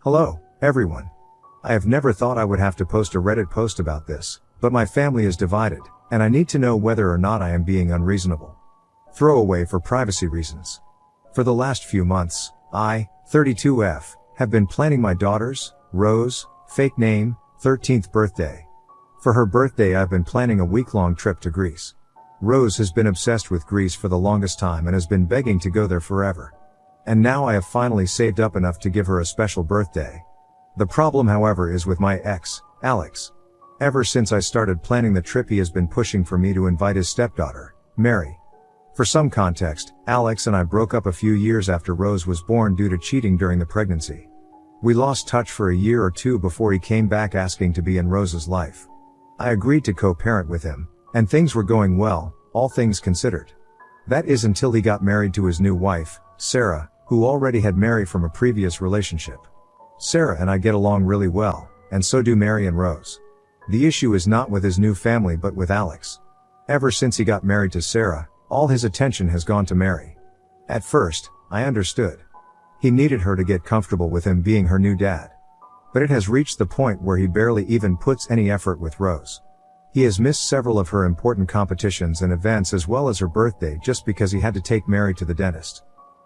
Hello, everyone. I have never thought I would have to post a Reddit post about this, but my family is divided, and I need to know whether or not I am being unreasonable. Throwaway for privacy reasons. For the last few months, I, 32F, have been planning my daughter's, Rose, fake name, 13th birthday. For her birthday I've been planning a week-long trip to Greece. Rose has been obsessed with Greece for the longest time and has been begging to go there forever. And now I have finally saved up enough to give her a special birthday. The problem, however, is with my ex, Alex. Ever since I started planning the trip he has been pushing for me to invite his stepdaughter, Mary. For some context, Alex and I broke up a few years after Rose was born due to cheating during the pregnancy. We lost touch for a year or two before he came back asking to be in Rose's life. I agreed to co-parent with him, and things were going well, all things considered. That is until he got married to his new wife, Sarah, who already had Mary from a previous relationship. Sarah and I get along really well, and so do Mary and Rose. The issue is not with his new family but with Alex. Ever since he got married to Sarah, all his attention has gone to Mary. At first, I understood. He needed her to get comfortable with him being her new dad. But it has reached the point where he barely even puts any effort with Rose. He has missed several of her important competitions and events as well as her birthday just because he had to take Mary to the dentist.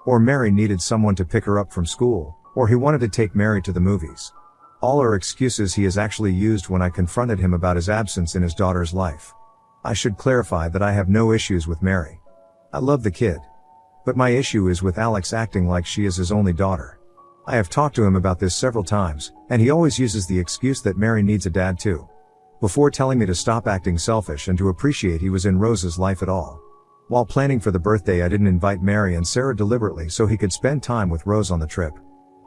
Or Mary needed someone to pick her up from school, or he wanted to take Mary to the movies. All are excuses he has actually used when I confronted him about his absence in his daughter's life. I should clarify that I have no issues with Mary. I love the kid. But my issue is with Alex acting like she is his only daughter. I have talked to him about this several times, and he always uses the excuse that Mary needs a dad too. Before telling me to stop acting selfish and to appreciate he was in Rose's life at all. While planning for the birthday I didn't invite Mary and Sarah deliberately so he could spend time with Rose on the trip.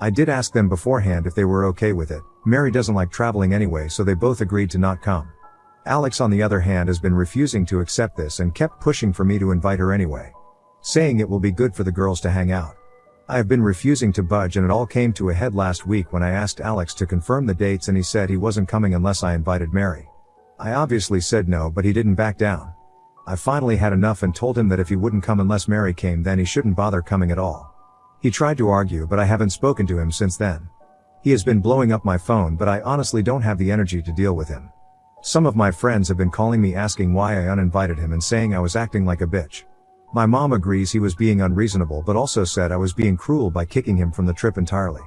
I did ask them beforehand if they were okay with it. Mary doesn't like traveling anyway, so they both agreed to not come. Alex on the other hand has been refusing to accept this and kept pushing for me to invite her anyway. Saying it will be good for the girls to hang out. I have been refusing to budge, and it all came to a head last week when I asked Alex to confirm the dates and he said he wasn't coming unless I invited Mary. I obviously said no, but he didn't back down. I finally had enough and told him that if he wouldn't come unless Mary came then he shouldn't bother coming at all. He tried to argue, but I haven't spoken to him since then. He has been blowing up my phone, but I honestly don't have the energy to deal with him. Some of my friends have been calling me asking why I uninvited him and saying I was acting like a bitch. My mom agrees he was being unreasonable but also said I was being cruel by kicking him from the trip entirely.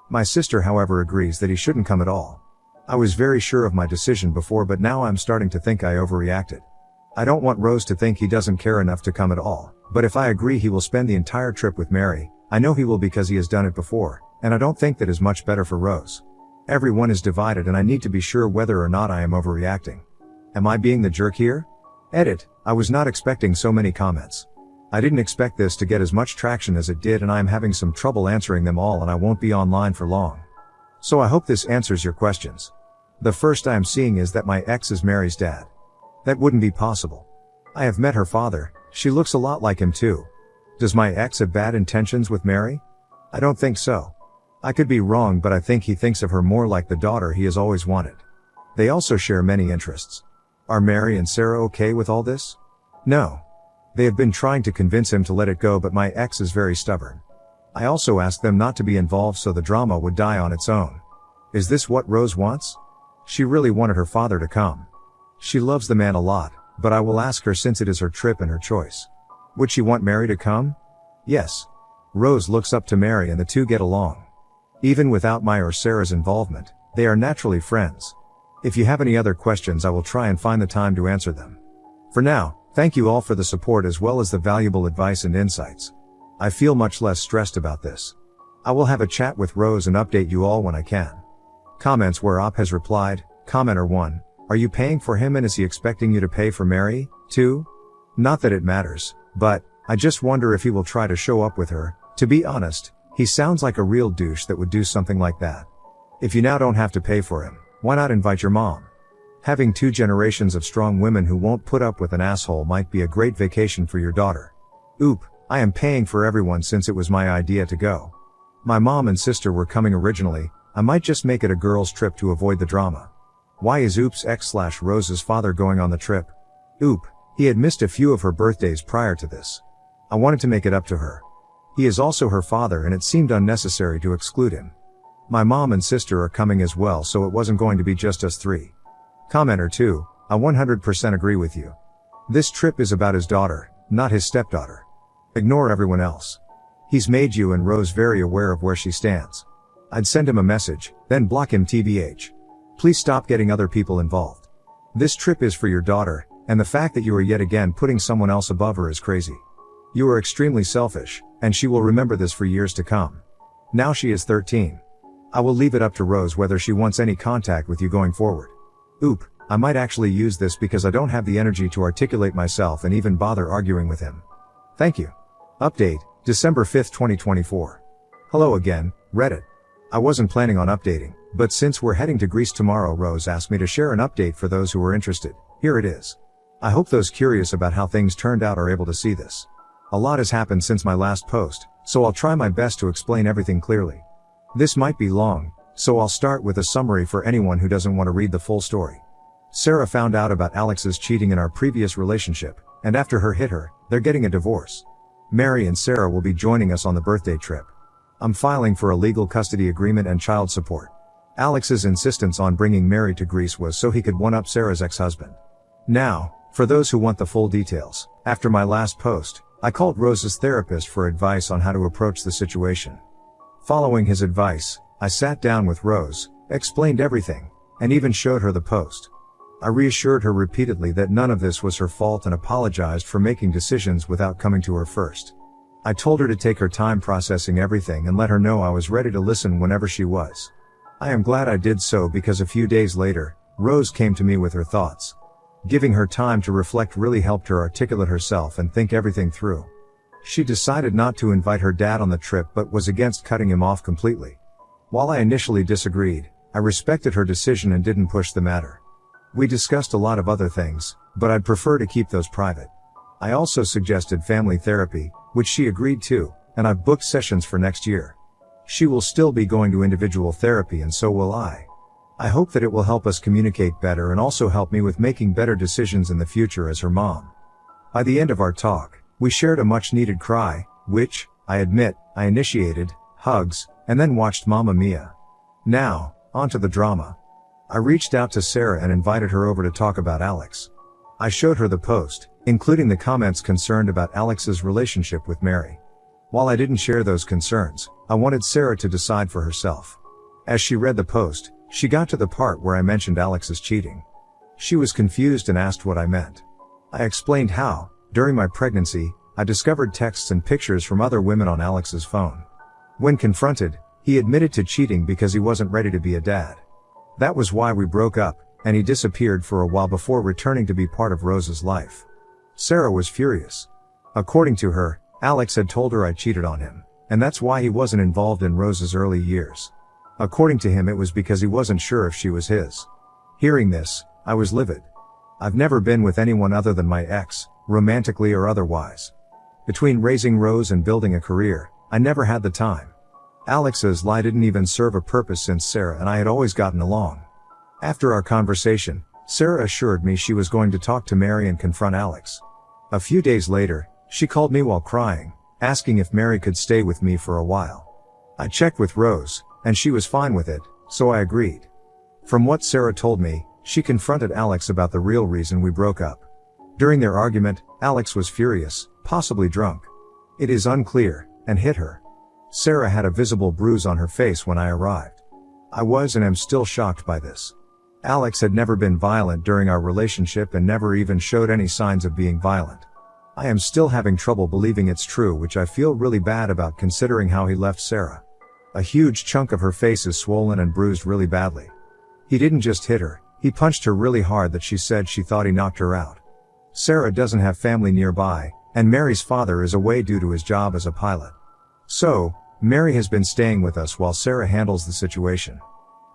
My sister, however, agrees that he shouldn't come at all. I was very sure of my decision before, but now I'm starting to think I overreacted. I don't want Rose to think he doesn't care enough to come at all, but if I agree he will spend the entire trip with Mary, I know he will because he has done it before, and I don't think that is much better for Rose. Everyone is divided and I need to be sure whether or not I am overreacting. Am I being the jerk here? Edit. I was not expecting so many comments. I didn't expect this to get as much traction as it did, and I am having some trouble answering them all, and I won't be online for long. So I hope this answers your questions. The first I am seeing is that my ex is Mary's dad. That wouldn't be possible. I have met her father. She looks a lot like him too. Does my ex have bad intentions with Mary? I don't think so. I could be wrong, but I think he thinks of her more like the daughter he has always wanted. They also share many interests. Are Mary and Sarah okay with all this? No. They have been trying to convince him to let it go, but my ex is very stubborn. I also asked them not to be involved so the drama would die on its own. Is this what Rose wants? She really wanted her father to come. She loves the man a lot, but I will ask her since it is her trip and her choice. Would she want Mary to come? Yes. Rose looks up to Mary and the two get along. Even without my or Sarah's involvement, they are naturally friends. If you have any other questions I will try and find the time to answer them. For now, thank you all for the support as well as the valuable advice and insights. I feel much less stressed about this. I will have a chat with Rose and update you all when I can. Comments where Op has replied, Commenter 1, are you paying for him and is he expecting you to pay for Mary, too? Not that it matters, but, I just wonder if he will try to show up with her. To be honest, he sounds like a real douche that would do something like that. If you now don't have to pay for him, why not invite your mom? Having 2 generations of strong women who won't put up with an asshole might be a great vacation for your daughter. Oop, I am paying for everyone since it was my idea to go. My mom and sister were coming originally. I might just make it a girls' trip to avoid the drama. Why is Oop's ex/Rose's father going on the trip? Oop, he had missed a few of her birthdays prior to this. I wanted to make it up to her. He is also her father and it seemed unnecessary to exclude him. My mom and sister are coming as well, so it wasn't going to be just us three. Commenter 2, I 100% agree with you. This trip is about his daughter, not his stepdaughter. Ignore everyone else. He's made you and Rose very aware of where she stands. I'd send him a message, then block him tbh. Please stop getting other people involved. This trip is for your daughter, and the fact that you are yet again putting someone else above her is crazy. You are extremely selfish, and she will remember this for years to come. Now she is 13. I will leave it up to Rose whether she wants any contact with you going forward. Oop, I might actually use this because I don't have the energy to articulate myself and even bother arguing with him. Thank you. Update, December 5th, 2024. Hello again, Reddit. I wasn't planning on updating, but since we're heading to Greece tomorrow, Rose asked me to share an update for those who are interested. Here it is. I hope those curious about how things turned out are able to see this. A lot has happened since my last post, so I'll try my best to explain everything clearly. This might be long, so I'll start with a summary for anyone who doesn't want to read the full story. Sarah found out about Alex's cheating in our previous relationship, and after her hit her, they're getting a divorce. Mary and Sarah will be joining us on the birthday trip. I'm filing for a legal custody agreement and child support. Alex's insistence on bringing Mary to Greece was so he could one-up Sarah's ex-husband. Now, for those who want the full details, after my last post, I called Rose's therapist for advice on how to approach the situation. Following his advice, I sat down with Rose, explained everything, and even showed her the post. I reassured her repeatedly that none of this was her fault and apologized for making decisions without coming to her first. I told her to take her time processing everything and let her know I was ready to listen whenever she was. I am glad I did so because a few days later, Rose came to me with her thoughts. Giving her time to reflect really helped her articulate herself and think everything through. She decided not to invite her dad on the trip but was against cutting him off completely. While I initially disagreed, I respected her decision and didn't push the matter. We discussed a lot of other things, but I'd prefer to keep those private. I also suggested family therapy, which she agreed to, and I've booked sessions for next year. She will still be going to individual therapy and so will I. I hope that it will help us communicate better and also help me with making better decisions in the future as her mom. By the end of our talk, we shared a much needed cry, which, I admit, I initiated, hugs, and then watched Mamma Mia. Now, on to the drama. I reached out to Sarah and invited her over to talk about Alex. I showed her the post, including the comments concerned about Alex's relationship with Mary. While I didn't share those concerns, I wanted Sarah to decide for herself. As she read the post, she got to the part where I mentioned Alex's cheating. She was confused and asked what I meant. I explained how, during my pregnancy, I discovered texts and pictures from other women on Alex's phone. When confronted, he admitted to cheating because he wasn't ready to be a dad. That was why we broke up, and he disappeared for a while before returning to be part of Rose's life. Sarah was furious. According to her, Alex had told her I cheated on him, and that's why he wasn't involved in Rose's early years. According to him, it was because he wasn't sure if she was his. Hearing this, I was livid. I've never been with anyone other than my ex, romantically or otherwise. Between raising Rose and building a career, I never had the time. Alex's lie didn't even serve a purpose since Sarah and I had always gotten along. After our conversation, Sarah assured me she was going to talk to Mary and confront Alex. A few days later, she called me while crying, asking if Mary could stay with me for a while. I checked with Rose, and she was fine with it, so I agreed. From what Sarah told me, she confronted Alex about the real reason we broke up. During their argument, Alex was furious, possibly drunk. It is unclear, and hit her. Sarah had a visible bruise on her face when I arrived. I was and am still shocked by this. Alex had never been violent during our relationship and never even showed any signs of being violent. I am still having trouble believing it's true, which I feel really bad about considering how he left Sarah. A huge chunk of her face is swollen and bruised really badly. He didn't just hit her, he punched her really hard that she said she thought he knocked her out. Sarah doesn't have family nearby, and Mary's father is away due to his job as a pilot. So, Mary has been staying with us while Sarah handles the situation.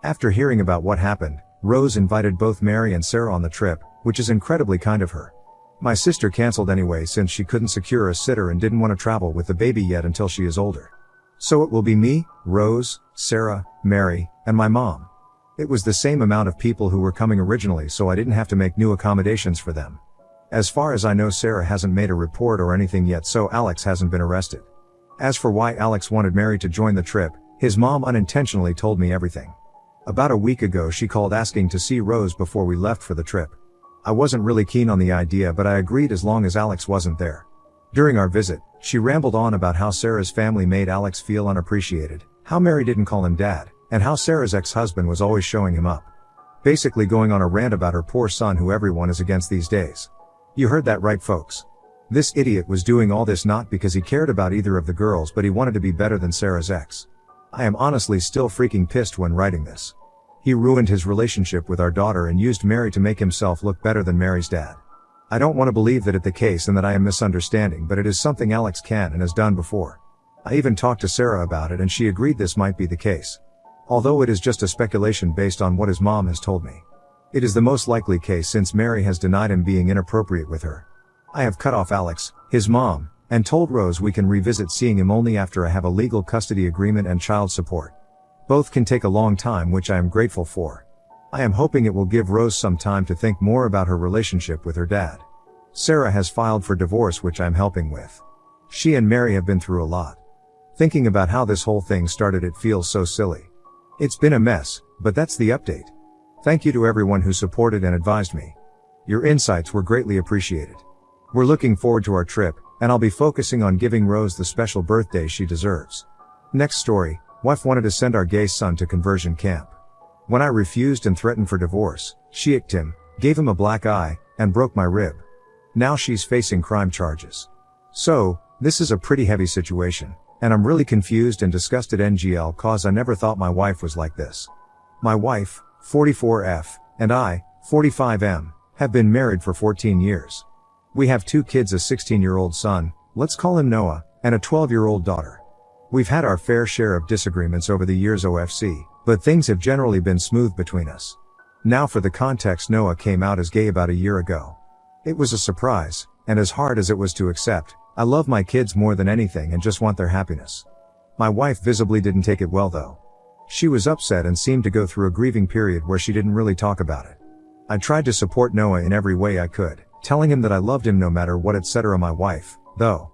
After hearing about what happened, Rose invited both Mary and Sarah on the trip, which is incredibly kind of her. My sister canceled anyway since she couldn't secure a sitter and didn't want to travel with the baby yet until she is older. So it will be me, Rose, Sarah, Mary, and my mom. It was the same amount of people who were coming originally, so I didn't have to make new accommodations for them. As far as I know, Sarah hasn't made a report or anything yet, so Alex hasn't been arrested. As for why Alex wanted Mary to join the trip, His mom unintentionally told me everything. About a week ago she called asking to see Rose before we left for the trip. I wasn't really keen on the idea, but I agreed as long as Alex wasn't there. During our visit, she rambled on about how Sarah's family made Alex feel unappreciated, how Mary didn't call him dad, and how Sarah's ex-husband was always showing him up. Basically going on a rant about her poor son who everyone is against these days. You heard that right, folks. This idiot was doing all this not because he cared about either of the girls, but he wanted to be better than Sarah's ex. I am honestly still freaking pissed when writing this. He ruined his relationship with our daughter and used Mary to make himself look better than Mary's dad. I don't want to believe that it's the case and that I am misunderstanding, but it is something Alex can and has done before. I even talked to Sarah about it and she agreed this might be the case. Although it is just a speculation based on what his mom has told me. It is the most likely case since Mary has denied him being inappropriate with her. I have cut off Alex, his mom, and told Rose we can revisit seeing him only after I have a legal custody agreement and child support. Both can take a long time, which I am grateful for. I am hoping it will give Rose some time to think more about her relationship with her dad. Sarah has filed for divorce, which I'm helping with. She and Mary have been through a lot. Thinking about how this whole thing started, it feels so silly. It's been a mess, but that's the update. Thank you to everyone who supported and advised me. Your insights were greatly appreciated. We're looking forward to our trip, and I'll be focusing on giving Rose the special birthday she deserves. Next story, wife wanted to send our gay son to conversion camp. When I refused and threatened for divorce, she icked him, gave him a black eye, and broke my rib. Now she's facing crime charges. So, this is a pretty heavy situation. And I'm really confused and disgusted NGL cause I never thought my wife was like this. My wife, 44F, and I, 45M, have been married for 14 years. We have 2 kids, a 16-year-old son, let's call him Noah, and a 12-year-old daughter. We've had our fair share of disagreements over the years OFC, but things have generally been smooth between us. Now for the context, Noah came out as gay about a year ago. It was a surprise, and as hard as it was to accept, I love my kids more than anything and just want their happiness. My wife visibly didn't take it well though. She was upset and seemed to go through a grieving period where she didn't really talk about it. I tried to support Noah in every way I could, telling him that I loved him no matter what, etc. My wife, though,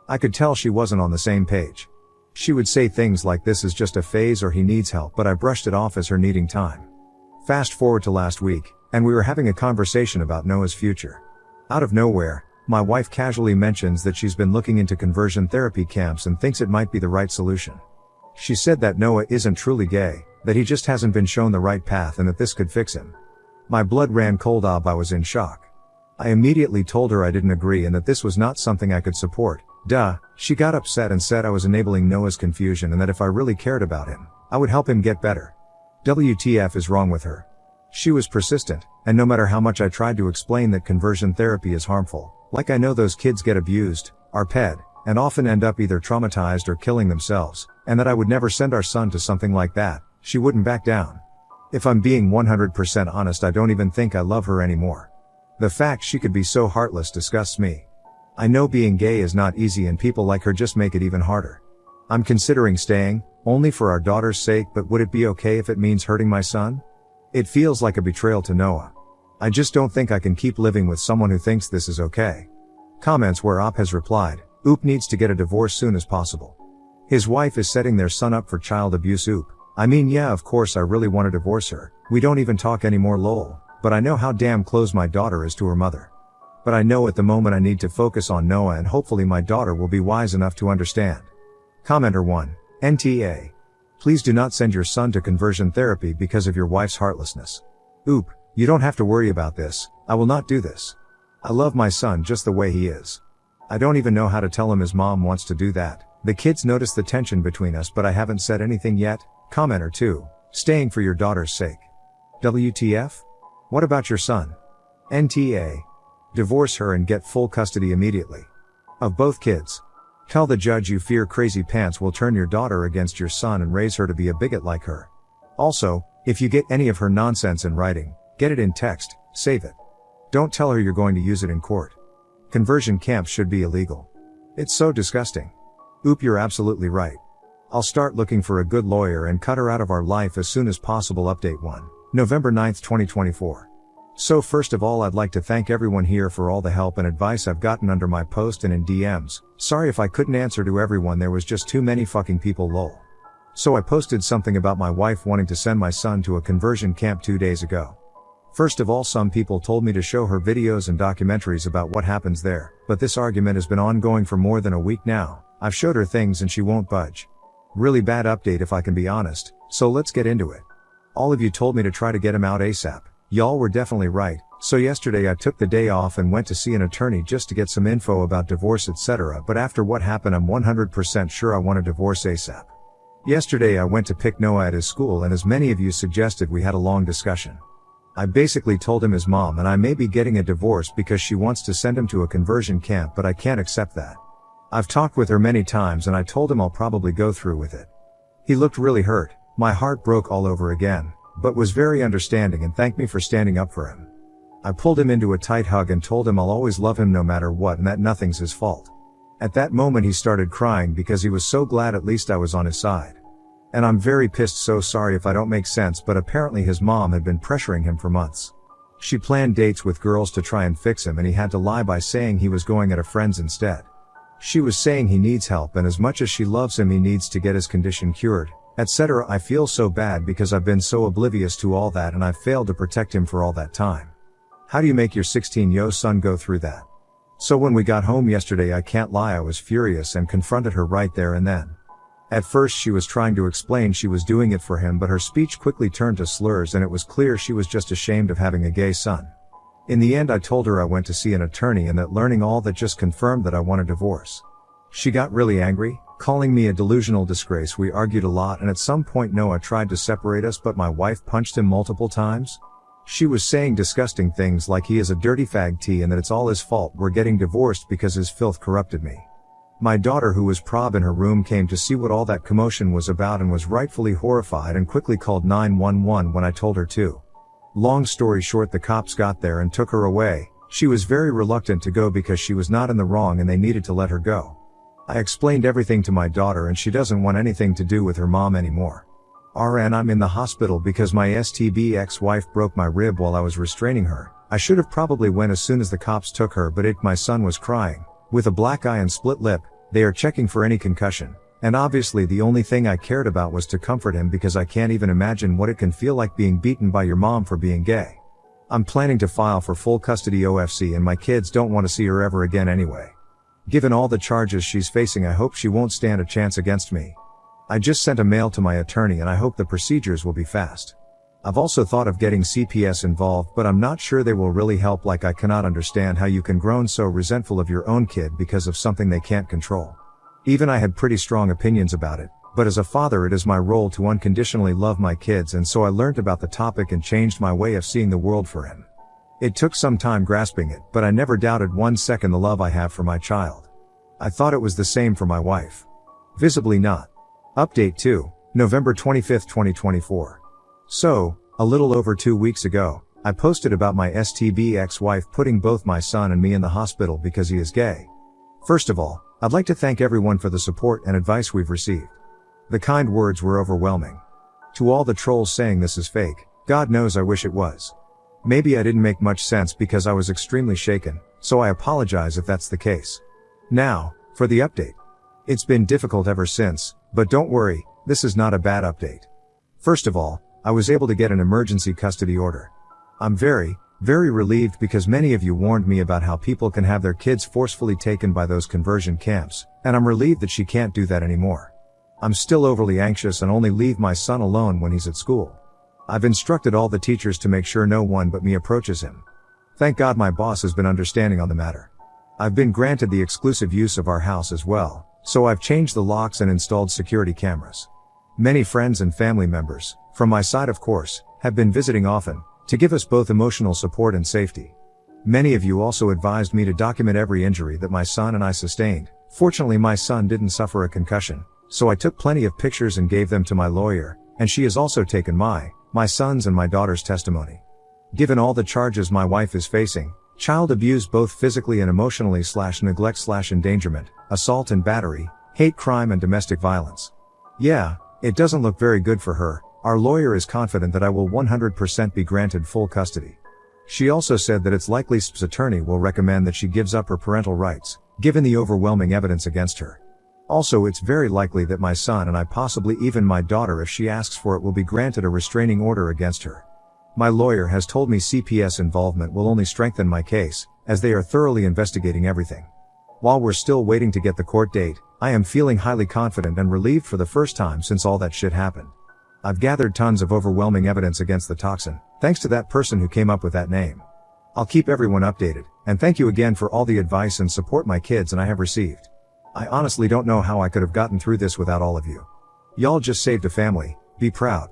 I could tell she wasn't on the same page. She would say things like this is just a phase or he needs help, but I brushed it off as her needing time. Fast forward to last week, and we were having a conversation about Noah's future. Out of nowhere, my wife casually mentions that she's been looking into conversion therapy camps and thinks it might be the right solution. She said that Noah isn't truly gay, that he just hasn't been shown the right path and that this could fix him. My blood ran cold. I was in shock. I immediately told her I didn't agree and that this was not something I could support. She got upset and said I was enabling Noah's confusion and that if I really cared about him, I would help him get better. WTF is wrong with her? She was persistent, and no matter how much I tried to explain that conversion therapy is harmful, like I know those kids get abused, are ped, and often end up either traumatized or killing themselves, and that I would never send our son to something like that, she wouldn't back down. If I'm being 100% honest, I don't even think I love her anymore. The fact she could be so heartless disgusts me. I know being gay is not easy and people like her just make it even harder. I'm considering staying, only for our daughter's sake, but would it be okay if it means hurting my son? It feels like a betrayal to Noah. I just don't think I can keep living with someone who thinks this is okay. Comments where Op has replied, Oop needs to get a divorce soon as possible. His wife is setting their son up for child abuse. Oop. I mean, yeah, of course I really want to divorce her. We don't even talk anymore, lol. But I know how damn close my daughter is to her mother. But I know at the moment I need to focus on Noah and hopefully my daughter will be wise enough to understand. Commenter 1. NTA. Please do not send your son to conversion therapy because of your wife's heartlessness. Oop, you don't have to worry about this, I will not do this. I love my son just the way he is. I don't even know how to tell him his mom wants to do that. The kids notice the tension between us but I haven't said anything yet. Commenter 2. Staying for your daughter's sake. WTF? What about your son? NTA. Divorce her and get full custody immediately. Of both kids. Tell the judge you fear crazy pants will turn your daughter against your son and raise her to be a bigot like her. Also, if you get any of her nonsense in writing, get it in text, save it. Don't tell her you're going to use it in court. Conversion camps should be illegal. It's so disgusting. Oop, you're absolutely right. I'll start looking for a good lawyer and cut her out of our life as soon as possible. Update 1. November 9, 2024. So first of all, I'd like to thank everyone here for all the help and advice I've gotten under my post and in DMs. Sorry if I couldn't answer to everyone, there was just too many fucking people, lol. So I posted something about my wife wanting to send my son to a conversion camp 2 days ago. First of all, some people told me to show her videos and documentaries about what happens there, but this argument has been ongoing for more than a week now. I've showed her things and she won't budge. Really bad update if I can be honest, so let's get into it. All of you told me to try to get him out ASAP. Y'all were definitely right, so yesterday I took the day off and went to see an attorney just to get some info about divorce etc. But after what happened I'm 100% sure I want a divorce ASAP. Yesterday I went to pick Noah at his school and as many of you suggested we had a long discussion. I basically told him his mom and I may be getting a divorce because she wants to send him to a conversion camp but I can't accept that. I've talked with her many times and I told him I'll probably go through with it. He looked really hurt, my heart broke all over again, but was very understanding and thanked me for standing up for him. I pulled him into a tight hug and told him I'll always love him no matter what and that nothing's his fault. At that moment he started crying because he was so glad at least I was on his side. And I'm very pissed, so sorry if I don't make sense, but apparently his mom had been pressuring him for months. She planned dates with girls to try and fix him and he had to lie by saying he was going at a friend's instead. She was saying he needs help and as much as she loves him he needs to get his condition cured, etc. I feel so bad because I've been so oblivious to all that and I've failed to protect him for all that time. How do you make your 16-year-old son go through that? So when we got home yesterday I can't lie I was furious and confronted her right there and then. At first she was trying to explain she was doing it for him but her speech quickly turned to slurs and it was clear she was just ashamed of having a gay son. In the end I told her I went to see an attorney and that learning all that just confirmed that I want a divorce. She got really angry, calling me a delusional disgrace. We argued a lot and at some point Noah tried to separate us but my wife punched him multiple times. She was saying disgusting things like he is a dirty fag T and that it's all his fault we're getting divorced because his filth corrupted me. My daughter who was prob in her room came to see what all that commotion was about and was rightfully horrified and quickly called 911 when I told her to. Long story short, the cops got there and took her away. She was very reluctant to go because she was not in the wrong and they needed to let her go. I explained everything to my daughter and she doesn't want anything to do with her mom anymore. RN, I'm in the hospital because my STB ex-wife broke my rib while I was restraining her. I should have probably went as soon as the cops took her but my son was crying, with a black eye and split lip. They are checking for any concussion, and obviously the only thing I cared about was to comfort him because I can't even imagine what it can feel like being beaten by your mom for being gay. I'm planning to file for full custody OFC and my kids don't want to see her ever again anyway. Given all the charges she's facing I hope she won't stand a chance against me. I just sent a mail to my attorney and I hope the procedures will be fast. I've also thought of getting CPS involved but I'm not sure they will really help. Like I cannot understand how you can grow so resentful of your own kid because of something they can't control. Even I had pretty strong opinions about it, but as a father it is my role to unconditionally love my kids and so I learned about the topic and changed my way of seeing the world for him. It took some time grasping it, but I never doubted 1 second the love I have for my child. I thought it was the same for my wife. Visibly not. Update 2, November 25, 2024. So, a little over 2 weeks ago, I posted about my STB ex-wife putting both my son and me in the hospital because he is gay. First of all, I'd like to thank everyone for the support and advice we've received. The kind words were overwhelming. To all the trolls saying this is fake, God knows I wish it was. Maybe I didn't make much sense because I was extremely shaken, so I apologize if that's the case. Now, for the update. It's been difficult ever since, but don't worry, this is not a bad update. First of all, I was able to get an emergency custody order. I'm very relieved because many of you warned me about how people can have their kids forcefully taken by those conversion camps, and I'm relieved that she can't do that anymore. I'm still overly anxious and only leave my son alone when he's at school. I've instructed all the teachers to make sure no one but me approaches him. Thank God my boss has been understanding on the matter. I've been granted the exclusive use of our house as well, so I've changed the locks and installed security cameras. Many friends and family members, from my side of course, have been visiting often, to give us both emotional support and safety. Many of you also advised me to document every injury that my son and I sustained. Fortunately my son didn't suffer a concussion, so I took plenty of pictures and gave them to my lawyer, and she has also taken my son's and my daughter's testimony. Given all the charges my wife is facing, child abuse both physically and emotionally / neglect / endangerment, assault and battery, hate crime and domestic violence. Yeah, it doesn't look very good for her. Our lawyer is confident that I will 100% be granted full custody. She also said that it's likely SP's attorney will recommend that she gives up her parental rights, given the overwhelming evidence against her. Also, it's very likely that my son and I, possibly even my daughter if she asks for it, will be granted a restraining order against her. My lawyer has told me CPS involvement will only strengthen my case, as they are thoroughly investigating everything. While we're still waiting to get the court date, I am feeling highly confident and relieved for the first time since all that shit happened. I've gathered tons of overwhelming evidence against the toxin, thanks to that person who came up with that name. I'll keep everyone updated, and thank you again for all the advice and support my kids and I have received. I honestly don't know how I could have gotten through this without all of you. Y'all just saved a family. Be proud.